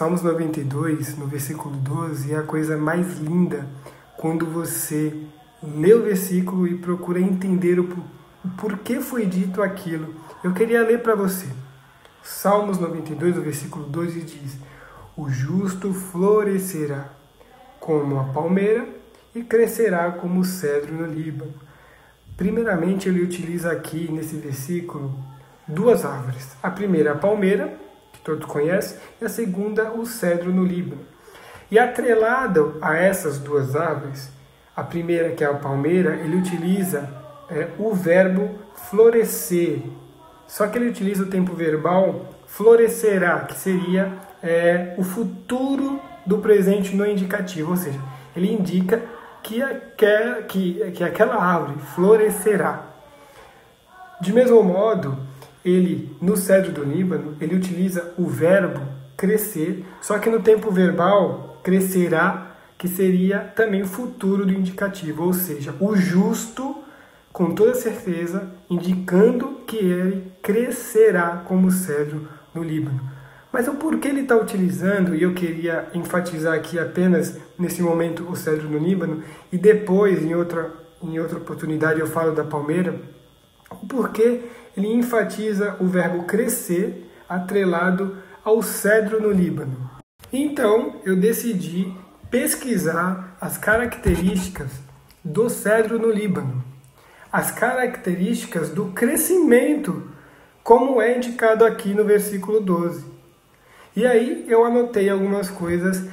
Salmos 92, no versículo 12, é a coisa mais linda quando você lê o versículo e procura entender o porquê foi dito aquilo. Eu queria ler para você. Salmos 92, no versículo 12, diz: o justo florescerá como a palmeira e crescerá como o cedro no Líbano. Primeiramente, ele utiliza aqui, nesse versículo, duas árvores. A primeira, a palmeira, que todos conhecem, e a segunda, o cedro no Líbano. E atrelado a essas duas árvores, a primeira, que é a palmeira, ele utiliza o verbo florescer. Só que ele utiliza o tempo verbal florescerá, que seria o futuro do presente no indicativo, ou seja, ele indica que aquela árvore florescerá. De mesmo modo, ele, no cedro do Líbano, ele utiliza o verbo crescer, só que no tempo verbal, crescerá, que seria também o futuro do indicativo, ou seja, o justo, com toda certeza, indicando que ele crescerá como o cedro no Líbano. Mas o porquê ele está utilizando, e eu queria enfatizar aqui apenas nesse momento o cedro no Líbano, e depois, em outra oportunidade, eu falo da palmeira, o porquê ele enfatiza o verbo crescer atrelado ao cedro no Líbano. Então, eu decidi pesquisar as características do cedro no Líbano, as características do crescimento, como é indicado aqui no versículo 12. E aí eu anotei algumas coisas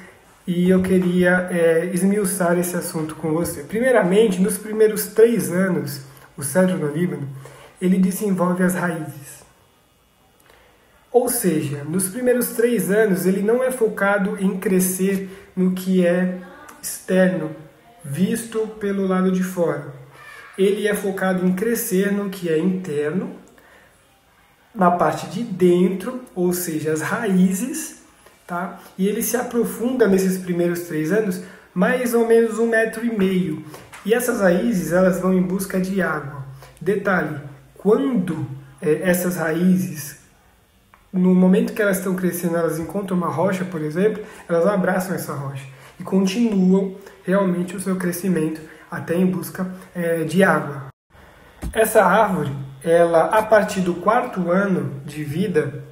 e eu queria esmiuçar esse assunto com você. Primeiramente, nos primeiros 3 anos, o cedro no Líbano, ele desenvolve as raízes. Ou seja, nos primeiros 3 anos, ele não é focado em crescer no que é externo, visto pelo lado de fora. Ele é focado em crescer no que é interno, na parte de dentro, ou seja, as raízes, tá? E ele se aprofunda nesses primeiros 3 anos mais ou menos 1,5 m. E essas raízes, elas vão em busca de água. Detalhe, quando essas raízes, no momento que elas estão crescendo, elas encontram uma rocha, por exemplo, elas abraçam essa rocha e continuam realmente o seu crescimento até em busca de água. Essa árvore, ela, a partir do 4º ano de vida,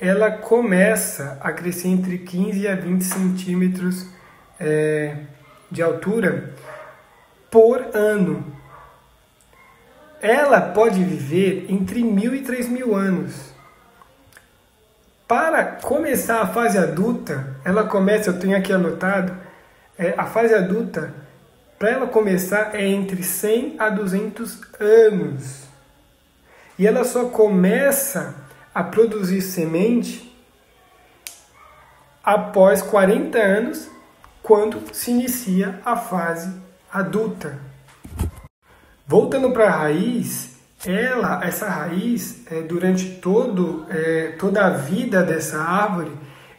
ela começa a crescer entre 15 a 20 centímetros de altura por ano. Ela pode viver entre 1.000 e 3.000 anos. Para começar a fase adulta, ela começa, eu tenho aqui anotado, a fase adulta, para ela começar, é entre 100 a 200 anos. E ela só começa a produzir semente após 40 anos, quando se inicia a fase adulta. Voltando para a raiz, essa raiz, durante toda a vida dessa árvore,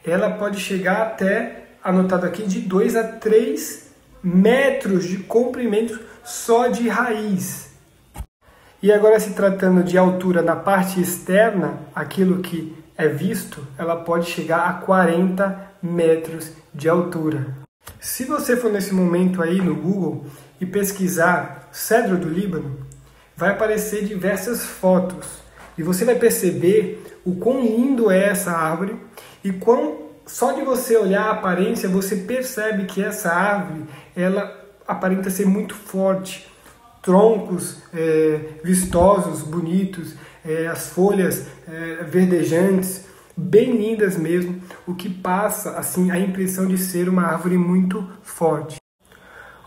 ela pode chegar até, anotado aqui, de 2 a 3 metros de comprimento só de raiz. E agora, se tratando de altura na parte externa, aquilo que é visto, ela pode chegar a 40 metros de altura. Se você for nesse momento aí no Google e pesquisar cedro do Líbano, vai aparecer diversas fotos e você vai perceber o quão lindo é essa árvore e só de você olhar a aparência você percebe que essa árvore ela aparenta ser muito forte. Troncos vistosos, bonitos, as folhas verdejantes, bem lindas mesmo, o que passa assim a impressão de ser uma árvore muito forte.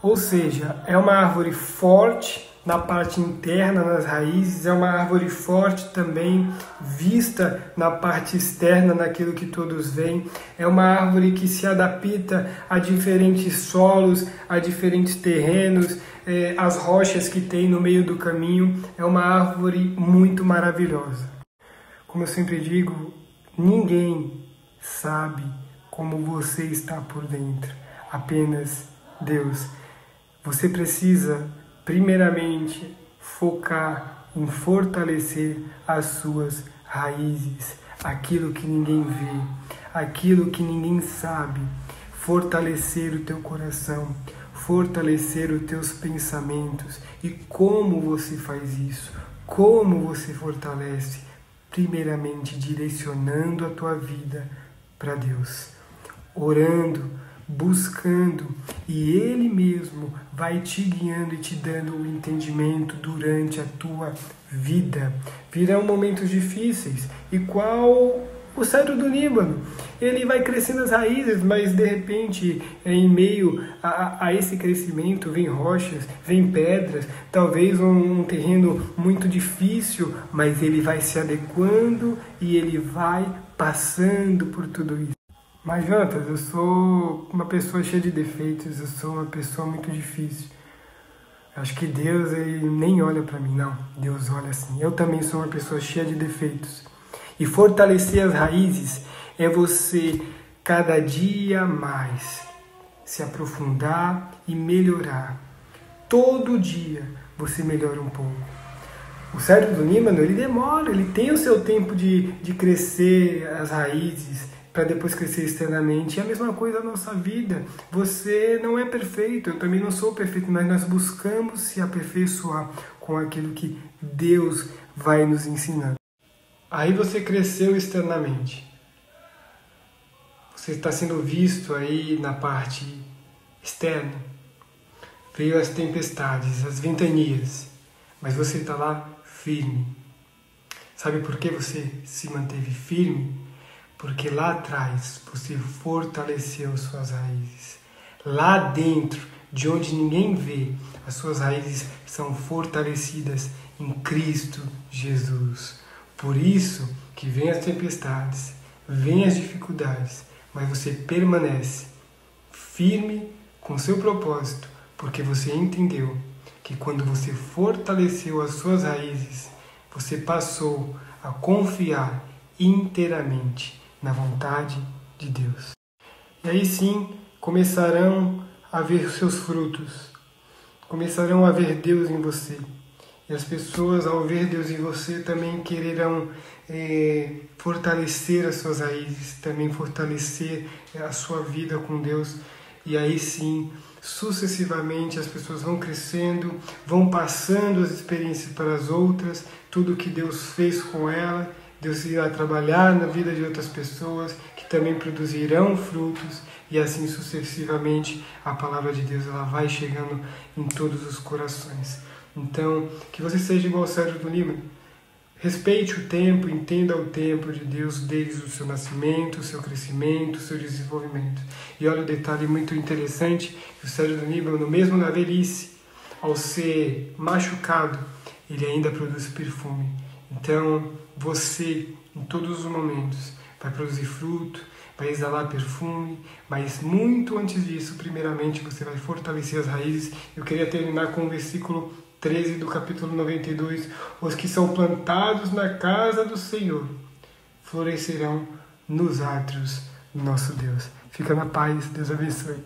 Ou seja, é uma árvore forte na parte interna, nas raízes, é uma árvore forte também vista na parte externa, naquilo que todos veem. É uma árvore que se adapta a diferentes solos, a diferentes terrenos, as rochas que tem no meio do caminho. É uma árvore muito maravilhosa. Como eu sempre digo, ninguém sabe como você está por dentro, apenas Deus. Você precisa, primeiramente, focar em fortalecer as suas raízes, aquilo que ninguém vê, aquilo que ninguém sabe, fortalecer o teu coração, fortalecer os teus pensamentos. E como você faz isso? Como você fortalece? Primeiramente, direcionando a tua vida para Deus, orando, buscando, e Ele mesmo vai te guiando e te dando o entendimento durante a tua vida. Virão momentos difíceis, e qual o cedro do Líbano, ele vai crescendo as raízes, mas de repente, em meio a esse crescimento, vem rochas, vem pedras, talvez um terreno muito difícil, mas ele vai se adequando e ele vai passando por tudo isso. Mas, Jonatas, eu sou uma pessoa cheia de defeitos, eu sou uma pessoa muito difícil. Acho que Deus ele nem olha para mim, não. Deus olha assim. Eu também sou uma pessoa cheia de defeitos. E fortalecer as raízes é você, cada dia mais, se aprofundar e melhorar. Todo dia você melhora um pouco. O cedro do Líbano, ele demora, ele tem o seu tempo de crescer as raízes, para depois crescer externamente. E a mesma coisa na nossa vida. Você não é perfeito, eu também não sou perfeito, mas nós buscamos se aperfeiçoar com aquilo que Deus vai nos ensinando. Aí você cresceu externamente. Você está sendo visto aí na parte externa. Veio as tempestades, as ventanias, mas você está lá firme. Sabe por que você se manteve firme? Porque lá atrás você fortaleceu suas raízes. Lá dentro, de onde ninguém vê, as suas raízes são fortalecidas em Cristo Jesus. Por isso que vem as tempestades, vem as dificuldades, mas você permanece firme com seu propósito, porque você entendeu que quando você fortaleceu as suas raízes, você passou a confiar inteiramente na vontade de Deus. E aí sim, começarão a ver os seus frutos, começarão a ver Deus em você. E as pessoas, ao ver Deus em você, também quererão fortalecer as suas raízes, também fortalecer a sua vida com Deus. E aí sim, sucessivamente as pessoas vão crescendo, vão passando as experiências para as outras, tudo que Deus fez com ela, Deus irá trabalhar na vida de outras pessoas que também produzirão frutos, e assim sucessivamente a palavra de Deus ela vai chegando em todos os corações. Então, que você seja igual ao cedro do Líbano. Respeite o tempo, entenda o tempo de Deus desde o seu nascimento, o seu crescimento, o seu desenvolvimento. E olha o detalhe muito interessante, o cedro do Líbano, mesmo na velhice, ao ser machucado, ele ainda produz perfume. Então, você, em todos os momentos, vai produzir fruto, vai exalar perfume, mas muito antes disso, primeiramente, você vai fortalecer as raízes. Eu queria terminar com o versículo 13 do capítulo 92, os que são plantados na casa do Senhor florescerão nos átrios do nosso Deus. Fica na paz, Deus abençoe.